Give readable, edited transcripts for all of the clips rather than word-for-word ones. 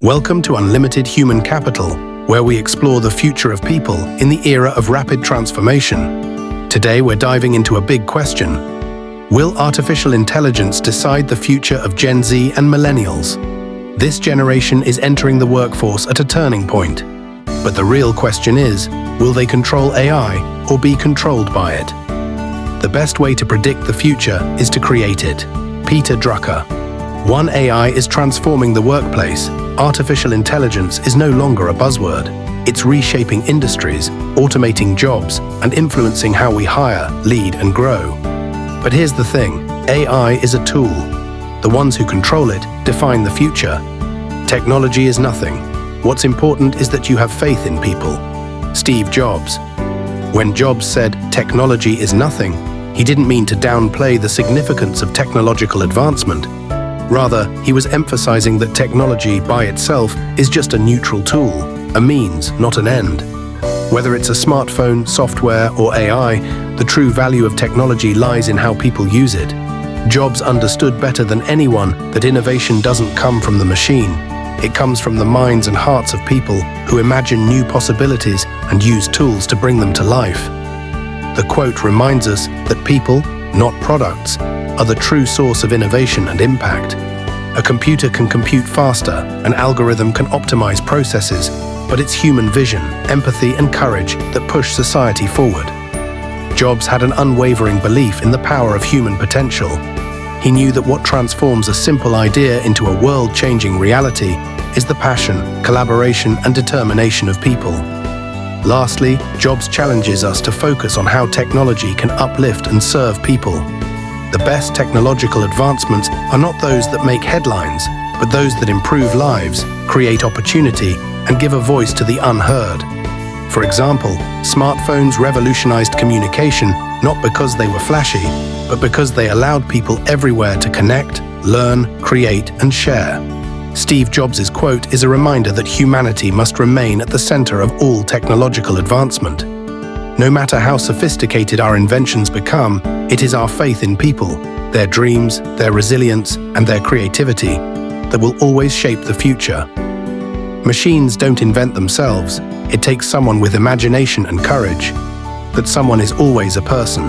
Welcome to Unlimited Human Capital, where we explore the future of people in the era of rapid transformation. Today we're diving into a big question. Will artificial intelligence decide the future of Gen Z and Millennials? This generation is entering the workforce at a turning point. But the real question is, will they control AI or be controlled by it? The best way to predict the future is to create it. Peter Drucker. One AI is transforming the workplace. Artificial intelligence is no longer a buzzword. It's reshaping industries, automating jobs, and influencing how we hire, lead, and grow. But here's the thing, AI is a tool. The ones who control it define the future. Technology is nothing. What's important is that you have faith in people. Steve Jobs. When Jobs said technology is nothing, he didn't mean to downplay the significance of technological advancement. Rather, he was emphasizing that technology by itself is just a neutral tool, a means, not an end. Whether it's a smartphone, software, or AI, the true value of technology lies in how people use it. Jobs understood better than anyone that innovation doesn't come from the machine. It comes from the minds and hearts of people who imagine new possibilities and use tools to bring them to life. The quote reminds us that people, not products, are the true source of innovation and impact. A computer can compute faster, an algorithm can optimize processes, but it's human vision, empathy, and courage that push society forward. Jobs had an unwavering belief in the power of human potential. He knew that what transforms a simple idea into a world-changing reality is the passion, collaboration, and determination of people. Lastly, Jobs challenges us to focus on how technology can uplift and serve people. The best technological advancements are not those that make headlines, but those that improve lives, create opportunity, and give a voice to the unheard. For example, smartphones revolutionized communication not because they were flashy, but because they allowed people everywhere to connect, learn, create, and share. Steve Jobs' quote is a reminder that humanity must remain at the center of all technological advancement. No matter how sophisticated our inventions become, it is our faith in people, their dreams, their resilience, and their creativity that will always shape the future. Machines don't invent themselves. It takes someone with imagination and courage. That someone is always a person.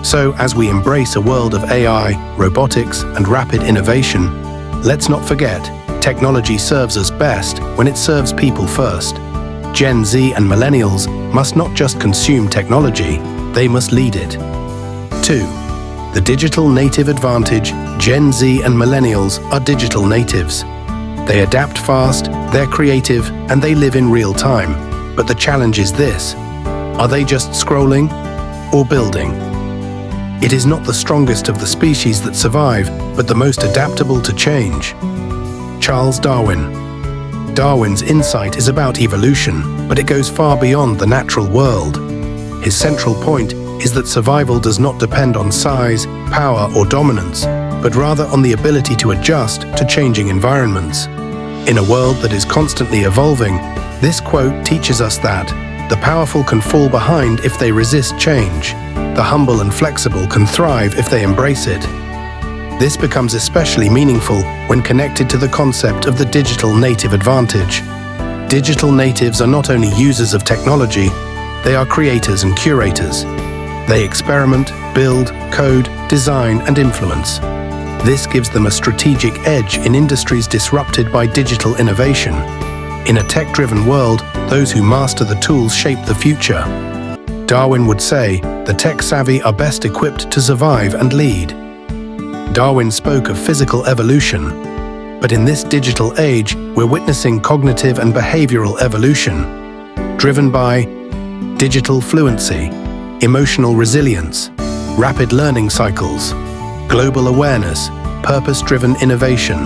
So, as we embrace a world of AI, robotics, and rapid innovation, let's not forget, technology serves us best when it serves people first. Gen Z and Millennials must not just consume technology, they must lead it. 2. The digital native advantage. Gen Z and Millennials are digital natives. They adapt fast, they're creative, and they live in real time. But the challenge is this: are they just scrolling or building? It is not the strongest of the species that survive, but the most adaptable to change. Charles Darwin. Darwin's insight is about evolution, but it goes far beyond the natural world. His central point is that survival does not depend on size, power, or dominance, but rather on the ability to adjust to changing environments. In a world that is constantly evolving, this quote teaches us that the powerful can fall behind if they resist change. The humble and flexible can thrive if they embrace it. This becomes especially meaningful when connected to the concept of the digital native advantage. Digital natives are not only users of technology, they are creators and curators. They experiment, build, code, design, and influence. This gives them a strategic edge in industries disrupted by digital innovation. In a tech-driven world, those who master the tools shape the future. Darwin would say, the tech-savvy are best equipped to survive and lead. Darwin spoke of physical evolution, but in this digital age, we're witnessing cognitive and behavioral evolution, driven by digital fluency, emotional resilience, rapid learning cycles, global awareness, purpose-driven innovation.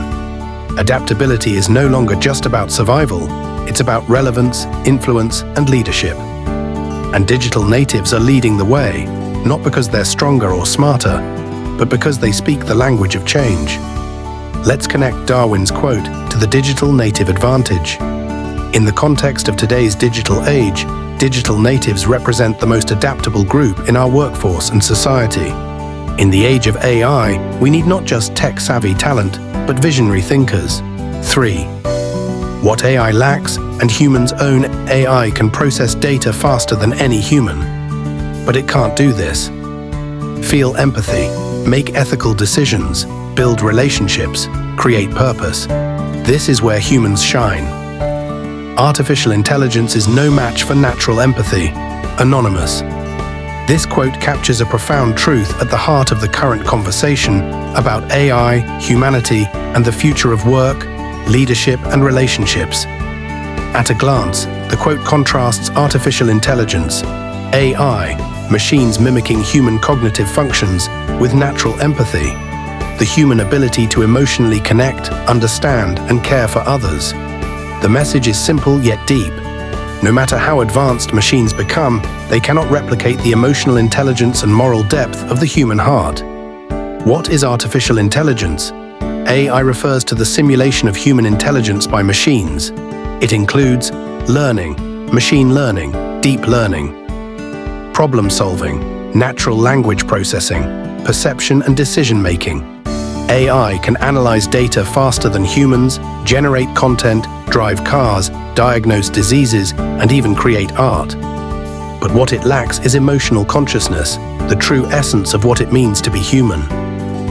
Adaptability is no longer just about survival, it's about relevance, influence, and leadership. And digital natives are leading the way, not because they're stronger or smarter, but because they speak the language of change. Let's connect Darwin's quote to the digital native advantage. In the context of today's digital age, digital natives represent the most adaptable group in our workforce and society. In the age of AI, we need not just tech-savvy talent, but visionary thinkers. 3. what AI lacks, and humans' own AI can process data faster than any human. But it can't do this. Feel empathy, make ethical decisions, build relationships, create purpose. This is where humans shine. Artificial intelligence is no match for natural empathy. Anonymous. This quote captures a profound truth at the heart of the current conversation about AI, humanity, and the future of work, leadership, and relationships. At a glance, the quote contrasts artificial intelligence, AI, machines mimicking human cognitive functions, with natural empathy, the human ability to emotionally connect, understand, and care for others. The message is simple yet deep. No matter how advanced machines become, they cannot replicate the emotional intelligence and moral depth of the human heart. What is artificial intelligence? AI refers to the simulation of human intelligence by machines. It includes learning, machine learning, deep learning, problem solving, natural language processing, perception and decision-making. AI can analyze data faster than humans, generate content, drive cars, diagnose diseases, and even create art. But what it lacks is emotional consciousness, the true essence of what it means to be human.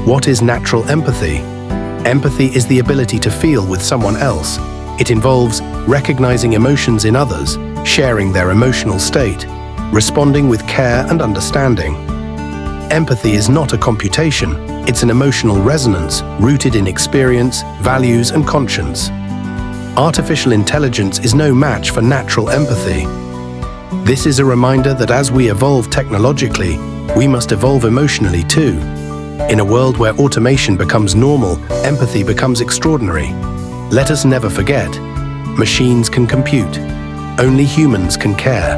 What is natural empathy? Empathy is the ability to feel with someone else. It involves recognizing emotions in others, sharing their emotional state, responding with care and understanding. Empathy is not a computation, it's an emotional resonance rooted in experience, values, and conscience. Artificial intelligence is no match for natural empathy. This is a reminder that as we evolve technologically, we must evolve emotionally too. In a world where automation becomes normal, empathy becomes extraordinary. Let us never forget, machines can compute. Only humans can care.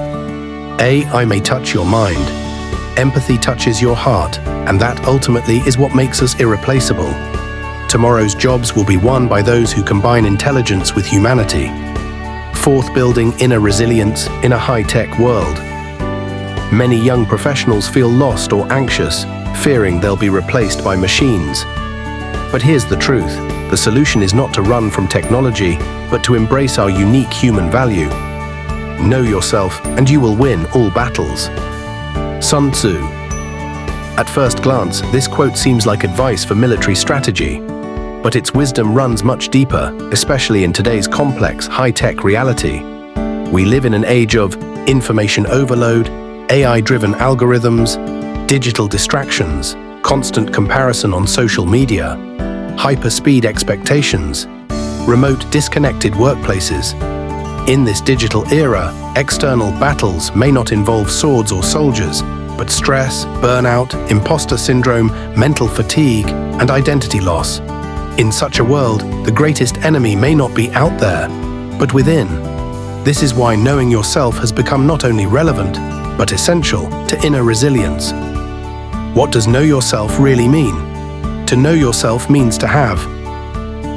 AI may touch your mind. Empathy touches your heart, and that ultimately is what makes us irreplaceable. Tomorrow's jobs will be won by those who combine intelligence with humanity. Fourth, building inner resilience in a high-tech world. Many young professionals feel lost or anxious, fearing they'll be replaced by machines. But here's the truth. The solution is not to run from technology, but to embrace our unique human value. Know yourself, and you will win all battles. Sun Tzu. At first glance, this quote seems like advice for military strategy. But its wisdom runs much deeper, especially in today's complex, high-tech reality. We live in an age of information overload, AI-driven algorithms, digital distractions, constant comparison on social media, hyper-speed expectations, remote disconnected workplaces. In this digital era, external battles may not involve swords or soldiers, but stress, burnout, imposter syndrome, mental fatigue, and identity loss. In such a world, the greatest enemy may not be out there, but within. This is why knowing yourself has become not only relevant, but essential to inner resilience. What does know yourself really mean? To know yourself means to have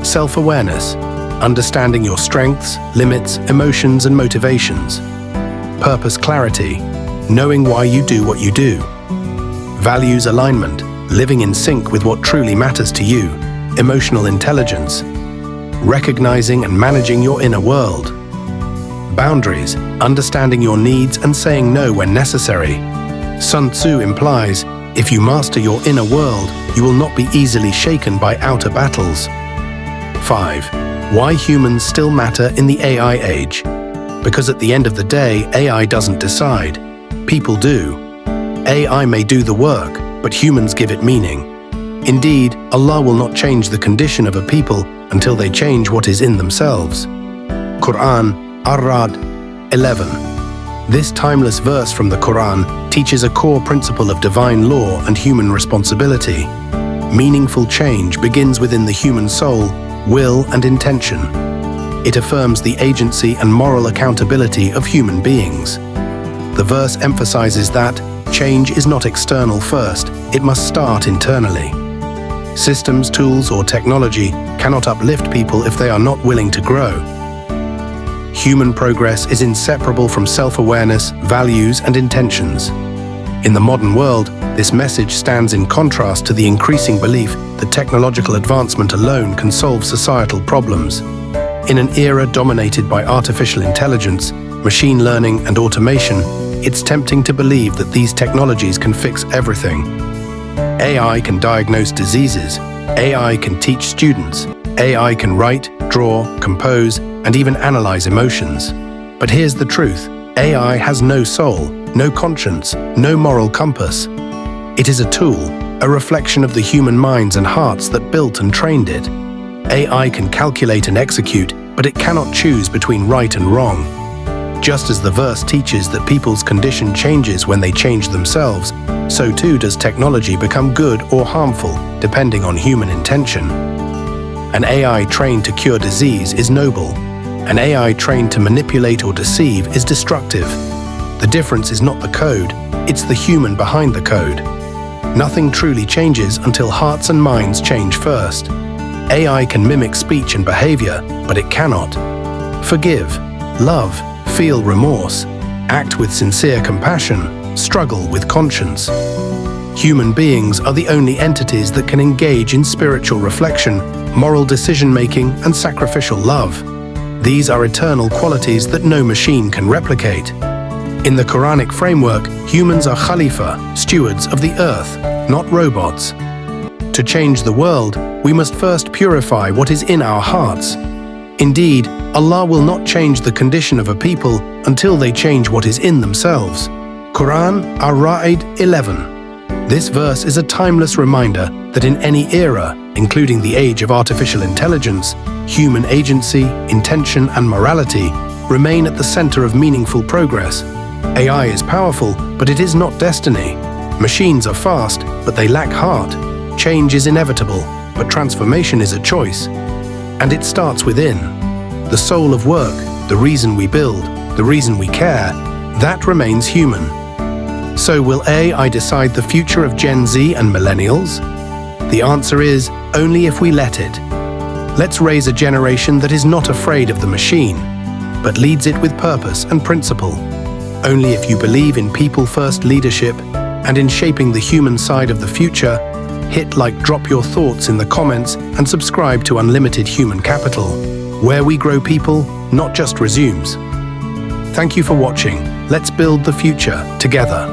self-awareness, understanding your strengths, limits, emotions, and motivations. Purpose clarity, knowing why you do what you do. Values alignment, living in sync with what truly matters to you. Emotional intelligence, recognizing and managing your inner world. Boundaries, understanding your needs and saying no when necessary. Sun Tzu implies, if you master your inner world, you will not be easily shaken by outer battles. 5. Why humans still matter in the AI age. Because at the end of the day, AI doesn't decide. People do. AI may do the work, but humans give it meaning. Indeed, Allah will not change the condition of a people until they change what is in themselves. Quran, Ar-Ra'd 11. This timeless verse from the Quran teaches a core principle of divine law and human responsibility. Meaningful change begins within the human soul, will, and intention. It affirms the agency and moral accountability of human beings. The verse emphasizes that change is not external first, it must start internally. Systems, tools, or technology cannot uplift people if they are not willing to grow. Human progress is inseparable from self-awareness, values, and intentions. In the modern world, this message stands in contrast to the increasing belief that technological advancement alone can solve societal problems. In an era dominated by artificial intelligence, machine learning, and automation, it's tempting to believe that these technologies can fix everything. AI can diagnose diseases, AI can teach students, AI can write, draw, compose, and even analyze emotions. But here's the truth: AI has no soul, no conscience, no moral compass. It is a tool, a reflection of the human minds and hearts that built and trained it. AI can calculate and execute, but it cannot choose between right and wrong. Just as the verse teaches that people's condition changes when they change themselves, so too does technology become good or harmful, depending on human intention. An AI trained to cure disease is noble. An AI trained to manipulate or deceive is destructive. The difference is not the code, it's the human behind the code. Nothing truly changes until hearts and minds change first. AI can mimic speech and behavior, but it cannot forgive, love, feel remorse, act with sincere compassion, struggle with conscience. Human beings are the only entities that can engage in spiritual reflection, moral decision-making, and sacrificial love. These are eternal qualities that no machine can replicate. In the Quranic framework, humans are Khalifa, stewards of the earth, not robots. To change the world, we must first purify what is in our hearts. Indeed, Allah will not change the condition of a people until they change what is in themselves. Quran, Ar-Ra'id 11. This verse is a timeless reminder that in any era, including the age of artificial intelligence, human agency, intention, and morality remain at the center of meaningful progress. AI is powerful, but it is not destiny. Machines are fast, but they lack heart. Change is inevitable, but transformation is a choice. And it starts within. The soul of work, the reason we build, the reason we care, that remains human. So will AI decide the future of Gen Z and Millennials? The answer is only if we let it. Let's raise a generation that is not afraid of the machine, but leads it with purpose and principle. Only if you believe in people-first leadership and in shaping the human side of the future, hit like, drop your thoughts in the comments, and subscribe to Unlimited Human Capital, where we grow people, not just resumes. Thank you for watching. Let's build the future together.